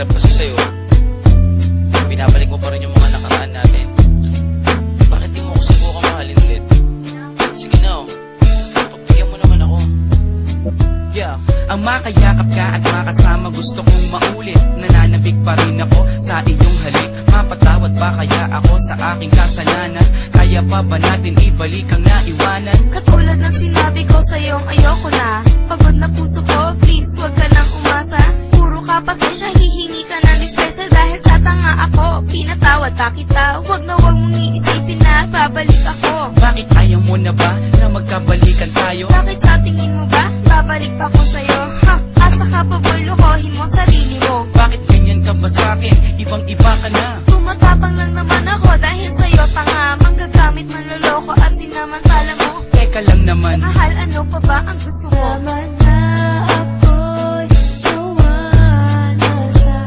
mahirap kasi sa'yo, binabalik mo pa rin yung mga nakaraan natin. Bakit di mo ako subukan mahalin ulit? Sige na pagbigyan mo naman ako. Yeah. Ang makayakap ka at makasama gusto kong maulit. Nananabik pa rin ako sa iyong halik. Mapatawad ba kaya ako sa aking kasalanan? Kaya pa ba natin ibalik ang naiwanan? Katulad ng sinabi ko sa'yong ayoko na. Pagod na puso ko, please wag ka nang umasa. Puro ka pasensya, hihingi ka ng dispensa. Dahil sa tanga ako, pinatawad pa kita. Wag na wag mong iisipin na babalik ako. Bakit ayaw mo na ba na magkabalikan tayo? Bakit sa tingin mo ba babalik pa ko sa'yo? Ha, asa ka pa boy, lokohin mo sarili mo. Bakit ganyan ka ba sa'kin? Ibang iba ka na. Tumatapang lang naman ako dahil sa'yo tanga. Manggagamit, manloloko at sinamantala mo. Teka lang naman, Mahal, ano pa ba ang gusto mo? Naman na ako'y sawa na sa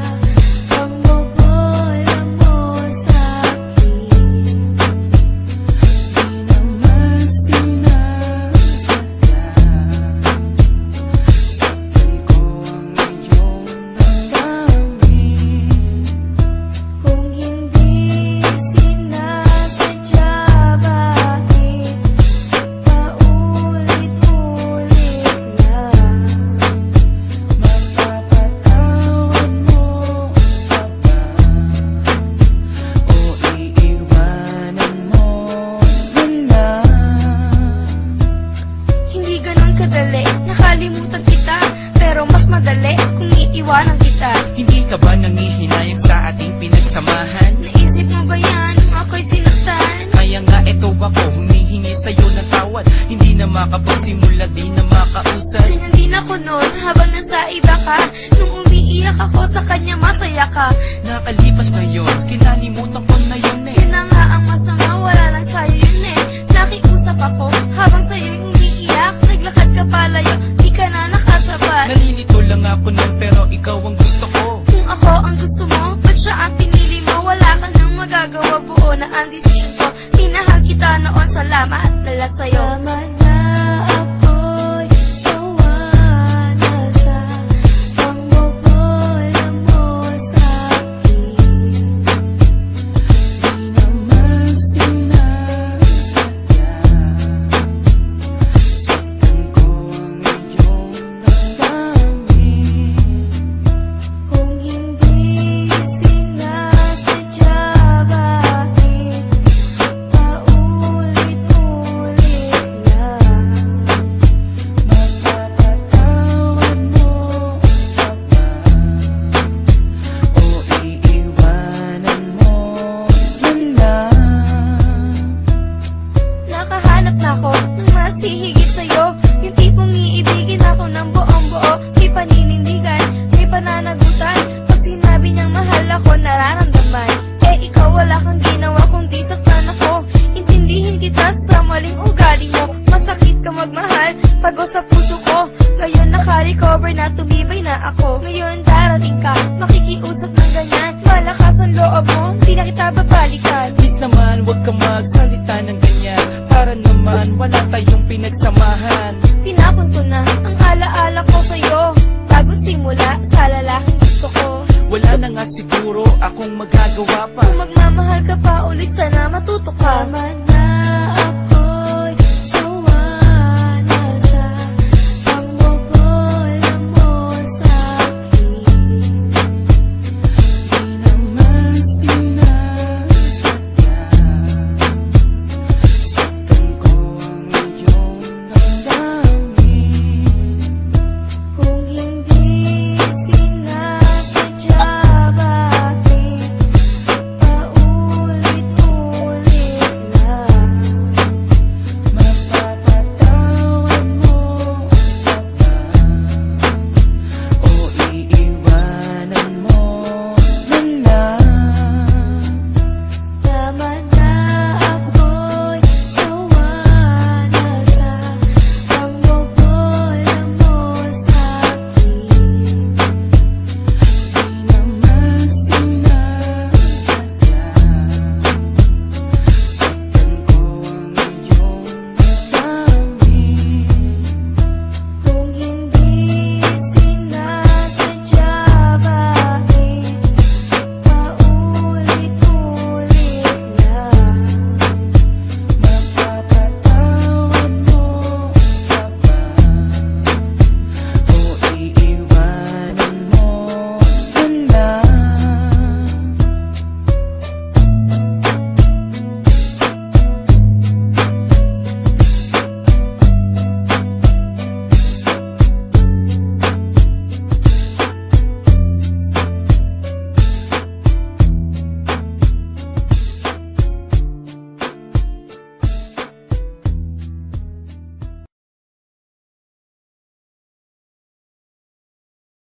pangbobola mo sa'kin. di naman sinasadya. Saktan ko ang iyong damdamin. Kung hindi sinasadya, bakit paulit-ulit lang? Mapapatawad mo pa ba? O iiwanan mo na? Hindi ganun kadali, nakalimutan kita. Pero mas madali kung iiwanan kita. Hindi ka ba nangihinayang sa ating pinagsamahan? Naisip mo ba yan nung ako'y sinaktan? Kaya nga eto ako, humihingi sa'yo ng tawad. Hindi na makapagsimula, di na makausad. Ganyan din ako noon habang nasa iba ka. Nung umiiyak ako sa kanya, masaya ka. Nakalipas na yun, kinalimutan ko na yun eh. Yun na nga ang masama, wala lang sa'yo yun eh. Nakiusap ako habang sa'yo'y umiiyak. Naglakad ka palayo, di ka na nakasabat. Nalilito lang ako nun pero ikaw ang gusto ko. Kung ako ang gusto mo, ba't siya ang pinili mo? Wala ka nang magagawa, buo na ang desisyon ko. Pinahal kita noon, salamat nala sa'yo. Naman na ako'y sawa na sa pangbobola mo sa'kin. Di naman sinasadya. Saktan ko ang iyong damdamin. Kung hindi sinasadya, bakit paulit-ulit lang? Mapapatawad mo pa ba? O iiwanan mo na? Nakahanap na ako ng mas hihigit sa'yo. Yung tipong iibigin ako ng buong-buo. May paninindigan, may pananagutan. Pag sinabi niyang mahal ako, nararamdaman. Eh ikaw wala kang ginawa kundi saktan ako. Intindihin kita sa maling ugali mo. Masakit ka magmahal, pagod sa puso ko. Ngayon naka-recover na, tumibay na ako. Ngayon darating ka, makikiusap ng ganyan. Malakas ang loob mo, di na kita babalikan. Please naman, huwag kang magsalita ng ganyan. Para naman, wala tayong pinagsamahan. Tinapon ko na ang alaala ko sa'yo. Bagong simula sa lalaking gusto ko. Wala na nga siguro akong magagawa pa. Kung magmamahal ka pa ulit, sana matuto ka. Tama na